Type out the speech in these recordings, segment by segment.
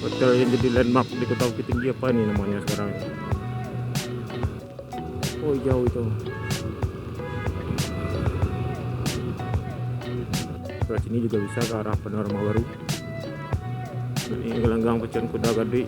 Hotel yang jadi landmark di Kota Bukit Tinggi, apa ini namanya sekarang ini? Oh, jauh itu. Ke sini juga bisa ke arah Panorama Baru. Ini gelanggang Pacuan Kuda Gede.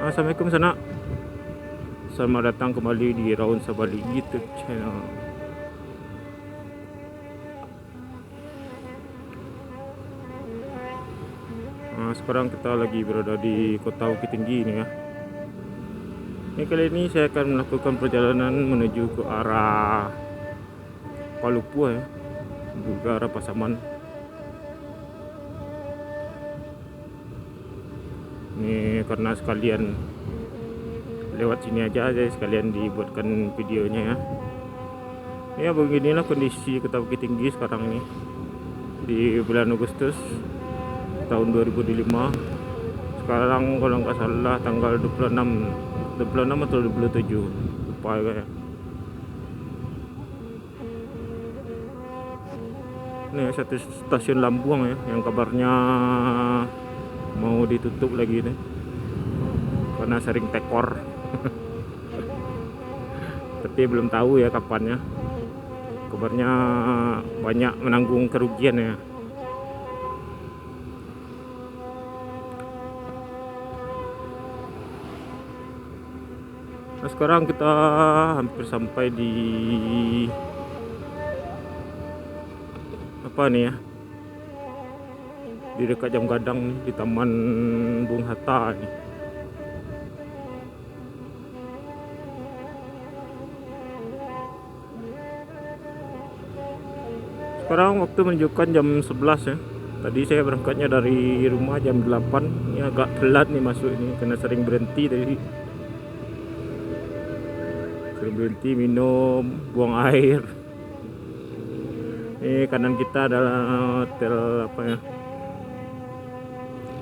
Assalamualaikum sana. Selamat datang kembali di Raun Sabali YouTube channel. Sekarang kita lagi berada di Kota Bukit Tinggi ini ya. Ini kali ini saya akan melakukan perjalanan menuju ke arah Palupua ya, juga arah Pasaman. Ini karena sekalian lewat sini aja, jadi sekalian dibuatkan videonya ya. Ya beginilah kondisi Kota Bukit Tinggi sekarang ini di bulan Agustus tahun 2005. Sekarang kalau nggak salah tanggal 26 atau 27, lupa ya. Ini satu stasiun Lambuang ya, yang kabarnya mau ditutup lagi nih karena sering tekor. Tapi belum tahu ya kapannya. Kabarnya banyak menanggung kerugian ya. Nah, sekarang kita hampir sampai di apa nih ya, di dekat Jam Gadang nih, di Taman Bung Hatta nih. Sekarang waktu menunjukkan jam 11 ya. Tadi saya berangkatnya dari rumah jam 8. Ini agak telat nih masuk ini karena sering berhenti tadi. Sering berhenti minum, buang air. Ini kanan kita adalah hotel apa ya?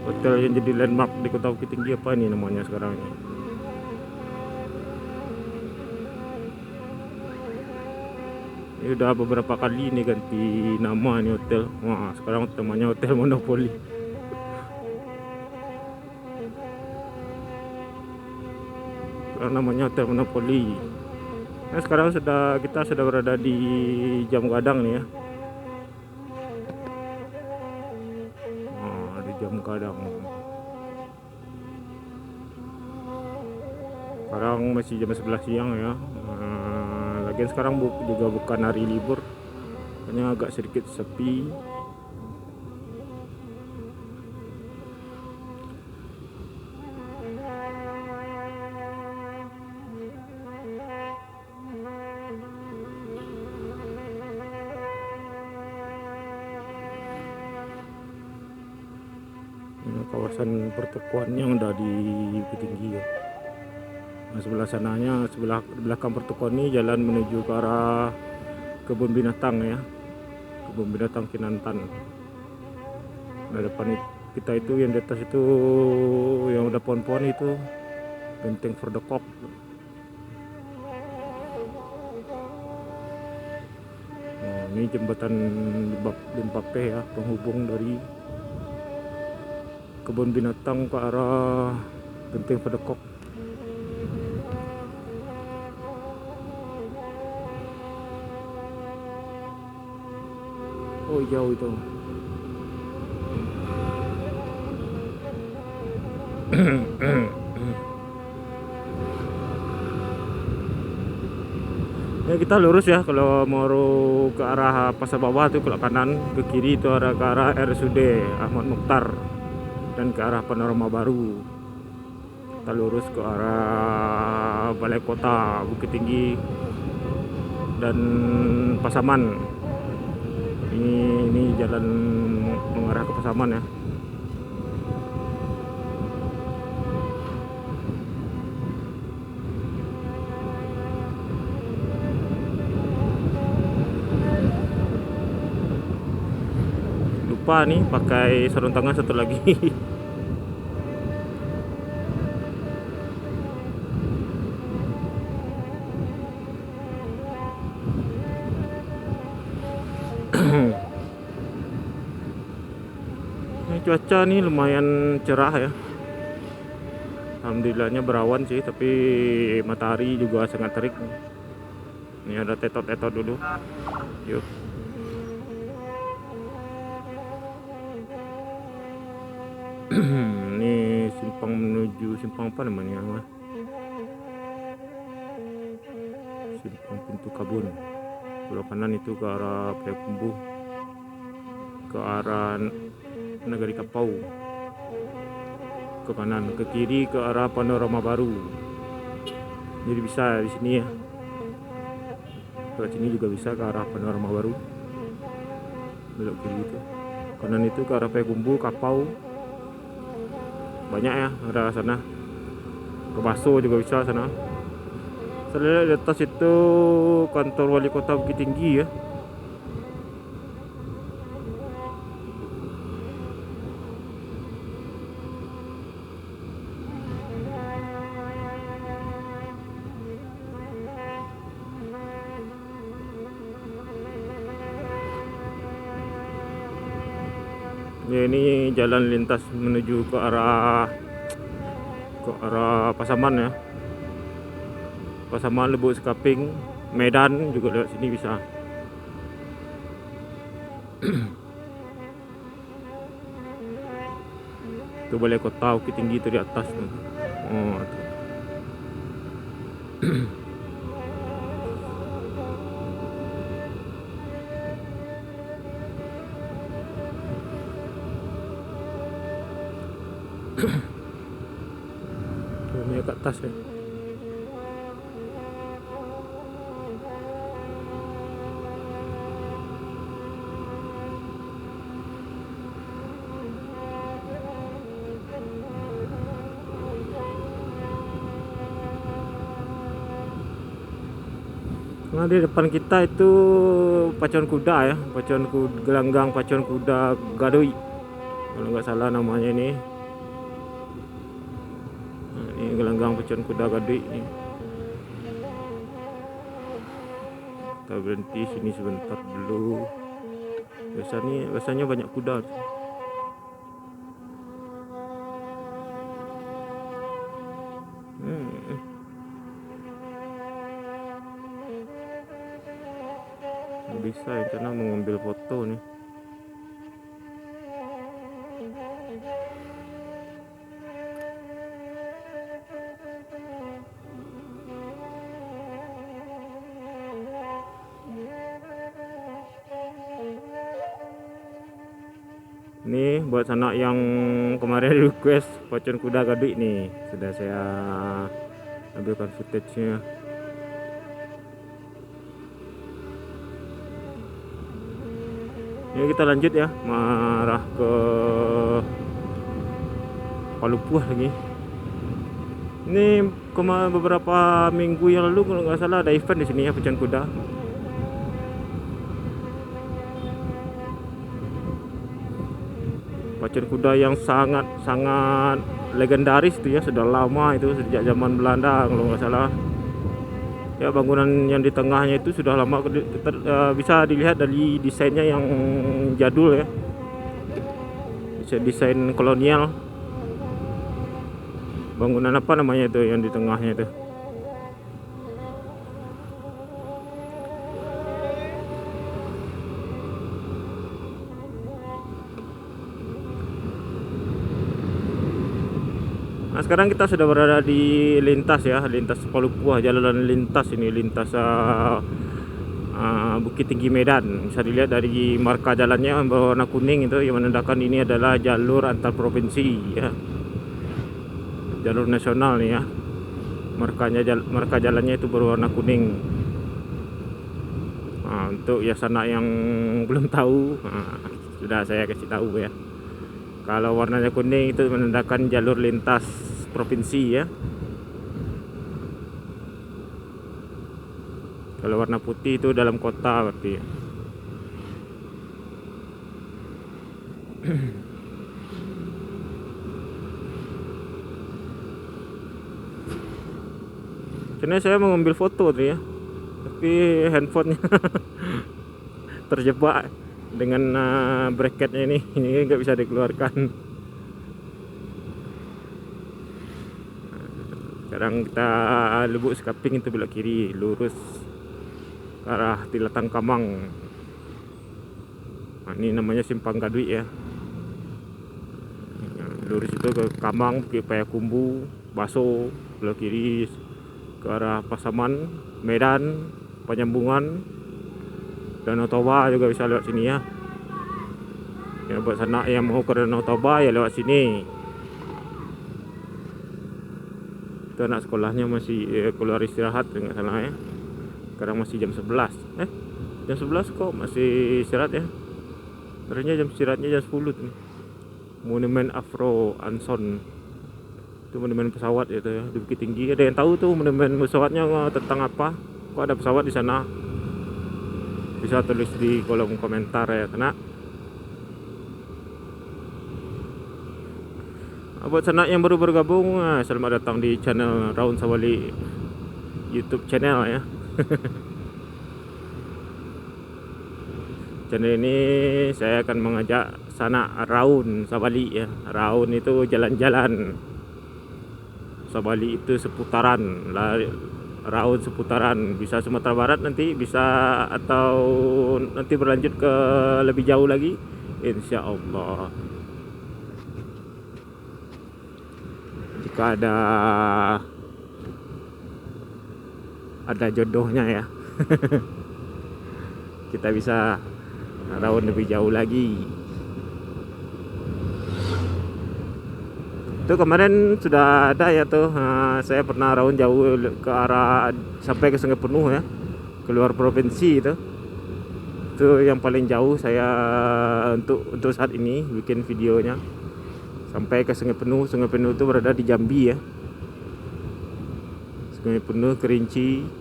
Hotel yang jadi landmark di Kota Bukit Tinggi, apa ini namanya sekarang ini? Ini udah beberapa kali nih ganti nama nih hotel. Wah, sekarang namanya Hotel Monopoli. Sekarang namanya Hotel Monopoli. Nah, sekarang kita sudah berada di Jam Gadang nih ya. Di Jam Gadang. Sekarang masih jam 11 siang ya. Lagian sekarang juga bukan hari libur, hanya agak sedikit sepi. Ini kawasan pertokoan yang ada di Bukit Tinggi ya. Nah, sebelah sananya, sebelah belakang pertokoan ini jalan menuju ke arah kebun binatang ya, kebun binatang Kinantan. Nah, depan kita itu yang di atas itu yang udah pohon-pohon itu Benteng Verdekok. Nah, ini jembatan Limpape ya, penghubung dari kebun binatang ke arah Benteng Verdekok. Oh, jauh itu. Ya, kita lurus ya kalau mau ke arah Pasar Bawah tuh, ke kanan, ke kiri itu arah ke arah RSUD Ahmad Mukhtar dan ke arah Panorama Baru. Kita lurus ke arah Balai Kota Bukit Tinggi dan Pasaman. Ini jalan mengarah ke Pasaman ya. lupa nih pakai sarung tangan satu lagi. Ini cuaca nih lumayan cerah ya. Alhamdulillahnya berawan sih, tapi matahari juga sangat terik. Ini ada tetot-tetot dulu. Yuk. Ini simpang menuju simpang apa namanya? Simpang Pintu Kabun. Sebelah kanan itu ke arah Payakumbuh, ke arah Negari Kapau. Ke kanan, ke kiri ke arah Panorama Baru. Jadi bisa di sini ya. Ke sini juga bisa ke arah Panorama Baru. Belok kiri itu. Kanan itu ke arah Payakumbuh, Kapau. Banyak ya arah sana. Ke Baso juga bisa sana. Saya lihat di atas itu kantor wali kota Bukit Tinggi ya. Ya, ini jalan lintas menuju ke arah Pasaman ya. Pasaman, Lubuk Sekaping, Medan juga lewat sini bisa. Itu balai kota Bukit Tinggi itu di atas tuh. Oh, tuh. Ini ke atas ya. Nah, di depan kita itu pacuan kuda ya, pacuan kuda, gelanggang pacuan kuda Gadoi kalau nggak salah namanya ini. Nah, ini gelanggang pacuan kuda Gadoi ini. Kita berhenti sini sebentar dulu. Biasanya banyak kuda. Bisa ya, karena mengambil foto nih. Ini buat anak yang kemarin request pacuan kuda Gadoi nih, sudah saya ambilkan footage-nya. Ini kita lanjut ya, marah ke Palupuah lagi. Ini beberapa minggu yang lalu kalau nggak salah ada event di sini ya, pacuan kuda. Pacuan kuda yang sangat legendaris itu ya, sudah lama itu, sejak zaman Belanda kalau nggak salah. Ya, bangunan yang di tengahnya itu sudah lama, bisa dilihat dari desainnya yang jadul ya, desain kolonial. Bangunan apa namanya itu yang di tengahnya itu? Nah, sekarang kita sudah berada di lintas ya, lintas Palupuah, jalan lintas ini, lintas Bukit Tinggi Medan. Bisa dilihat dari marka jalannya berwarna kuning itu yang menandakan ini adalah jalur antar provinsi ya, jalur nasional nih ya. Marka jalannya itu berwarna kuning. Nah, untuk ya sana yang belum tahu, sudah saya kasih tahu ya. Kalau warnanya kuning itu menandakan jalur lintas provinsi ya. Kalau warna putih itu dalam kota berarti. Sebenarnya saya mau ngambil foto tuh ya, tapi handphonenya terjebak dengan bracketnya ini nggak bisa dikeluarkan. Sekarang kita Lubuk Sekaping itu belok kiri, lurus ke arah Tilatang Kamang. Nah, ini namanya Simpang Gadui ya. Lurus itu ke Kamang, ke Payakumbu, Baso, belok kiri ke arah Pasaman, Medan, Penyambungan, Danau Toba juga bisa lewat sini ya. Ya buat sana yang mau ke Danau Toba ya lewat sini. Itu anak sekolahnya masih keluar istirahat nggak salah ya. Sekarang masih jam 11. Jam 11 kok masih istirahat ya. Sebenarnya jam istirahatnya jam 10 tuh. Monumen Afro Anson. Itu monumen pesawat itu ya, di Bukit Tinggi. Ada yang tahu tuh monumen pesawatnya tentang apa? Kok ada pesawat di sana? Bisa tulis di kolom komentar ya, karena buat sanak yang baru bergabung, selamat datang di channel Raun Sawali YouTube channel ya. Channel ini saya akan mengajak sanak Raun Sawali ya. Raun itu jalan-jalan, Sawali itu seputaran, Raun seputaran. Bisa Sumatera Barat nanti, bisa atau nanti berlanjut ke lebih jauh lagi, insya Allah. Jika ada jodohnya ya. Kita bisa Raun lebih jauh lagi. Itu kemarin sudah ada ya tuh, saya pernah Raun jauh ke arah sampai ke Sungai Penuh ya, keluar provinsi itu. Itu yang paling jauh saya untuk saat ini bikin videonya. Sampai ke Sungai Penuh. Sungai Penuh itu berada di Jambi ya. Sungai Penuh, Kerinci.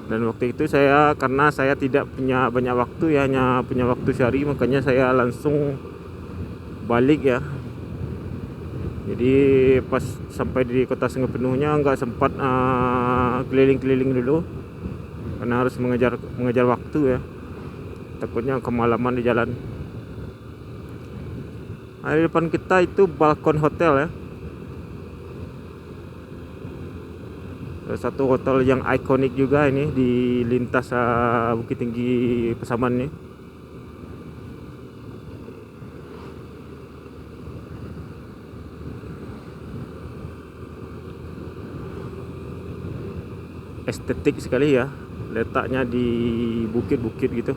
Dan waktu itu karena saya tidak punya banyak waktu ya, hanya punya waktu sehari, makanya saya langsung balik ya. Jadi pas sampai di kota Sungai Penuhnya nggak sempat keliling-keliling dulu, karena harus mengejar waktu ya. Takutnya kemalaman di jalan. Di depan kita itu Balkon Hotel ya. Satu hotel yang ikonik juga ini di lintas Bukit Tinggi Pasaman nih. Estetik sekali ya, letaknya di bukit-bukit gitu.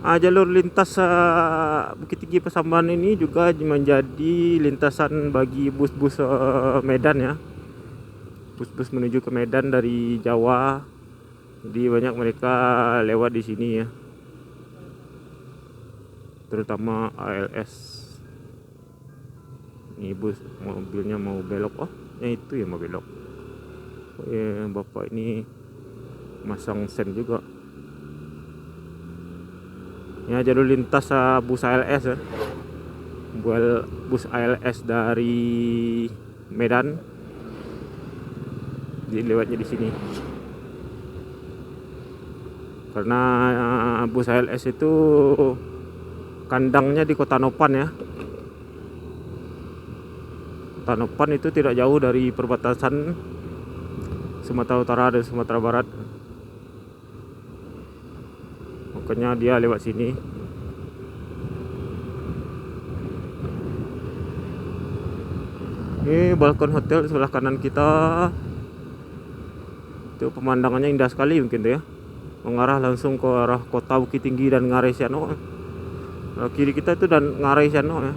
Jalur lintas Bukit Tinggi Pasaman ini juga menjadi lintasan bagi bus-bus Medan ya. Bus-bus menuju ke Medan dari Jawa. Jadi banyak mereka lewat di sini ya. Terutama ALS. Ini bus, mobilnya mau belok. Oh, itu ya mau belok. Oh ya, bapak ini masang sen juga. Ya, jalur lintas bus ALS ya. Bus ALS dari Medan. Jadi lewatnya di sini. Karena bus ALS itu kandangnya di Kota Nopan ya. Kota Nopan itu tidak jauh dari perbatasan Sumatera Utara dan Sumatera Barat. Makanya dia lewat sini. Ini Balkon Hotel sebelah kanan kita. Itu pemandangannya indah sekali mungkin tuh ya. Mengarah langsung ke arah kota Bukit Tinggi dan Ngarai Siano. Kiri kita itu dan Ngarai Siano ya.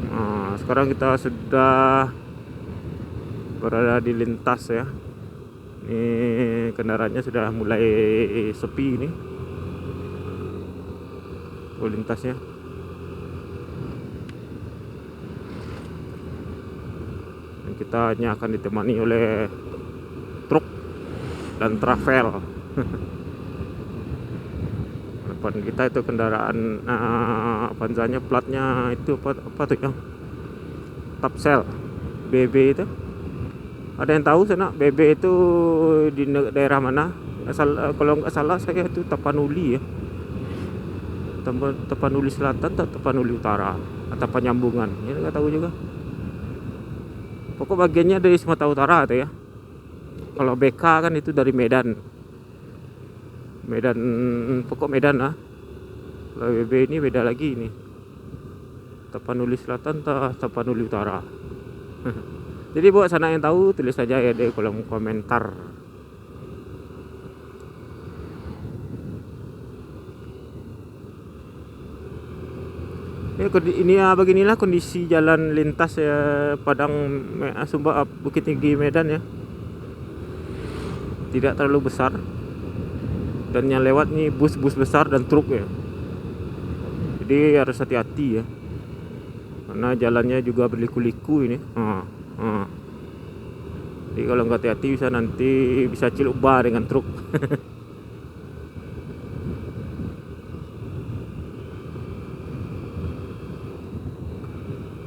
Nah, sekarang kita sudah berada di lintas ya. Ini kendaraannya sudah mulai sepi ini. Lintasnya. Kita hanya akan ditemani oleh truk dan travel. Depan kita itu kendaraan Avanzanya, platnya itu apa tuh yang Tapsel BB itu. Ada yang tahu sana BB itu di daerah mana? Kalau nggak salah saya itu Tapanuli ya. Tapanuli Selatan atau Tapanuli Utara atau Penyambungan, ya nggak tahu juga. Pokok bagiannya dari Sumatera Utara tuh ya. Kalau BK kan itu dari Medan, pokok Medan lah. Kalau BB ini beda lagi ini, Tapanuli Selatan atau Tapanuli Utara. Jadi buat sana yang tahu tulis saja ya di kolom komentar. Ya, ini ya, beginilah kondisi jalan lintas ya, Padang Sumba Bukit Tinggi Medan ya. Tidak terlalu besar, dan yang lewat nih bus-bus besar dan truk ya. Jadi harus hati-hati ya, karena jalannya juga berliku-liku ini. Jadi kalau nggak hati-hati bisa cilubah dengan truk.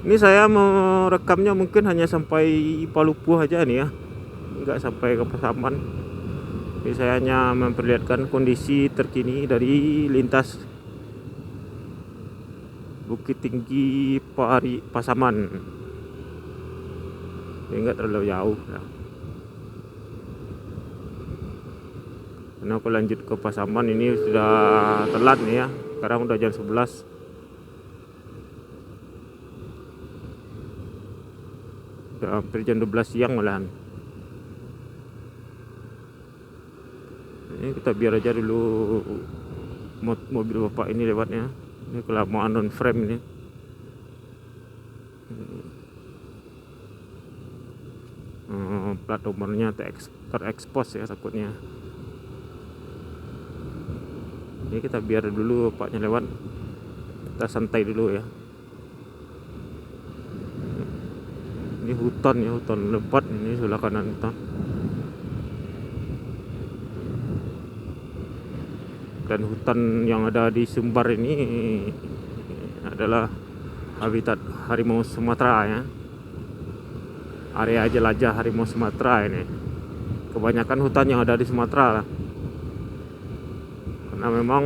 Ini saya mau rekamnya mungkin hanya sampai Palupuh aja nih ya, nggak sampai ke Pasaman. Jadi saya hanya memperlihatkan kondisi terkini dari lintas Bukit Tinggi Pasaman. Jadi nggak terlalu jauh ya. Karena aku lanjut ke Pasaman ini sudah telat nih ya. Sekarang udah jam 11. Udah hampir jam 12 siang malahan. Ini kita biar aja dulu mobil bapak ini lewatnya. Ini kelamaan non frame ini. Plat nomornya terekspos ya takutnya. Ini kita biar dulu bapaknya lewat. Kita santai dulu ya. Ini hutan ya, hutan lebat ini sebelah kanan kita. Dan hutan yang ada di Sumbar ini adalah habitat harimau Sumatera ya. Area jelajah harimau Sumatera ini. Kebanyakan hutan yang ada di Sumatera lah. Karena memang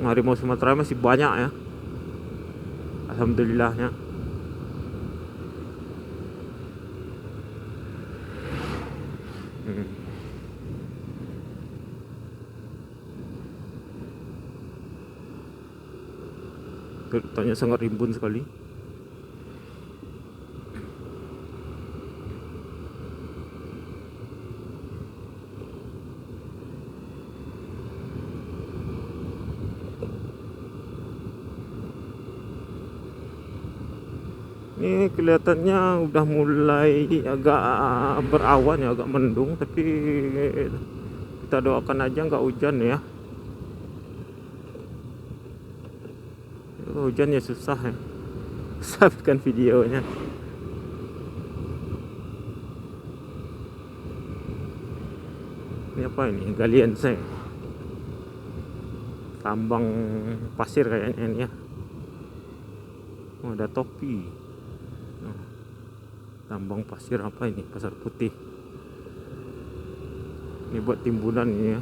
harimau Sumatera masih banyak ya, alhamdulillahnya. Hutannya sangat rimbun sekali. Ini kelihatannya udah mulai agak berawan ya, agak mendung, tapi kita doakan aja nggak hujan ya. Hujan ya susah ya, susah bikin videonya. Ini apa ini? Galian saya, tambang pasir kayaknya ini ya. Oh, ada topi. Tambang pasir apa ini? Pasar putih. Ini buat timbunan ini ya.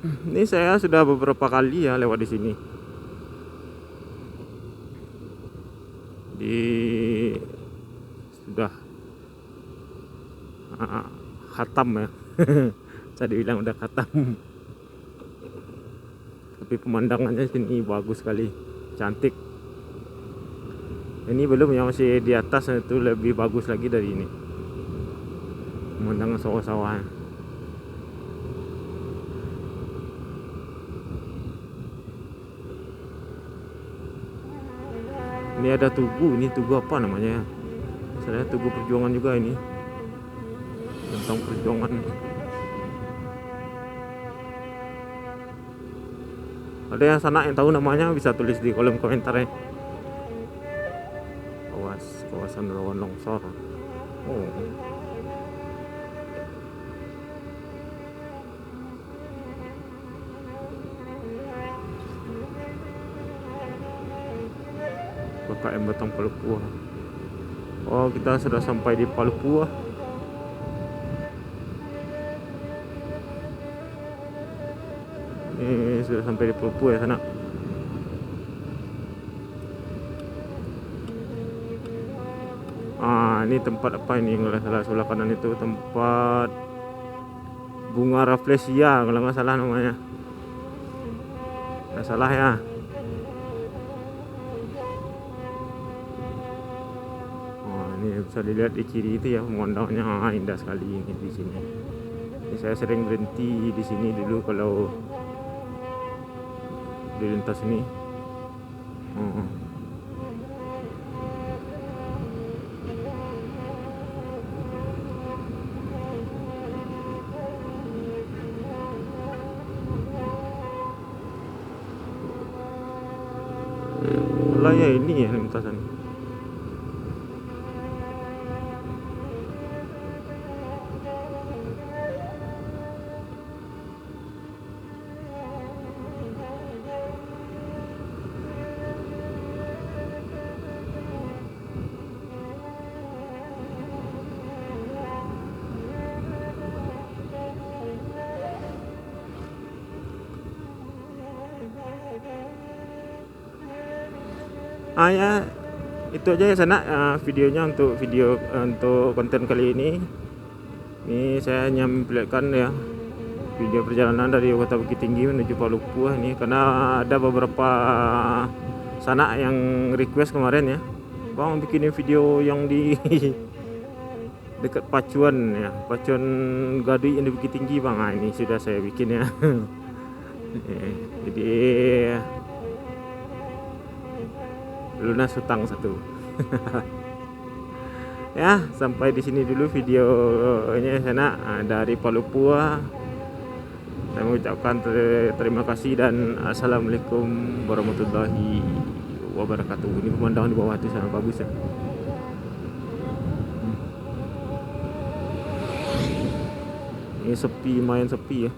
Ini saya sudah beberapa kali ya lewat di sini. Sudah khatam ya. Saya dibilang udah khatam. Tapi pemandangannya sini bagus sekali, cantik. Ini belum ya, masih di atas, itu lebih bagus lagi dari ini. Pemandangan sawah-sawahnya. Ini ada tugu, ini tugu apa namanya? Saya Tugu Perjuangan juga ini, tentang perjuangan. Ada yang sana yang tahu namanya bisa tulis di kolom komentar ya. Kawasan rawan longsor. Oh. KKM Batang Palupua. Oh, kita sudah sampai di Palupua. Ini sudah sampai di Palupua ya sana. Ini tempat apa ini? Kalau salah sebelah kanan itu tempat bunga rafflesia kalau nggak salah namanya. Nggak salah ya. Ini bisa dilihat di kiri itu ya, pemandangannya indah sekali ini di sini. Ini saya sering berhenti di sini dulu kalau di lintas ini. Lah ya ini ya lintasan. Ya itu aja ya sana videonya untuk konten kali ini. Ini saya hanya memperlihatkan ya video perjalanan dari Kota Bukit Tinggi menuju Palupua ini, karena ada beberapa sana yang request kemarin ya, Bang bikinin video yang di dekat Pacuan ya, Pacuan Gadui yang di Bukit Tinggi Bang. Ini sudah saya bikin ya. Jadi lunas hutang satu. Ya, sampai di sini dulu videonya sana dari Palupua. Saya mengucapkan terima kasih dan assalamualaikum warahmatullahi wabarakatuh. Ini pemandangan di bawah itu sangat bagus ya. Ini sepi, lumayan sepi ya.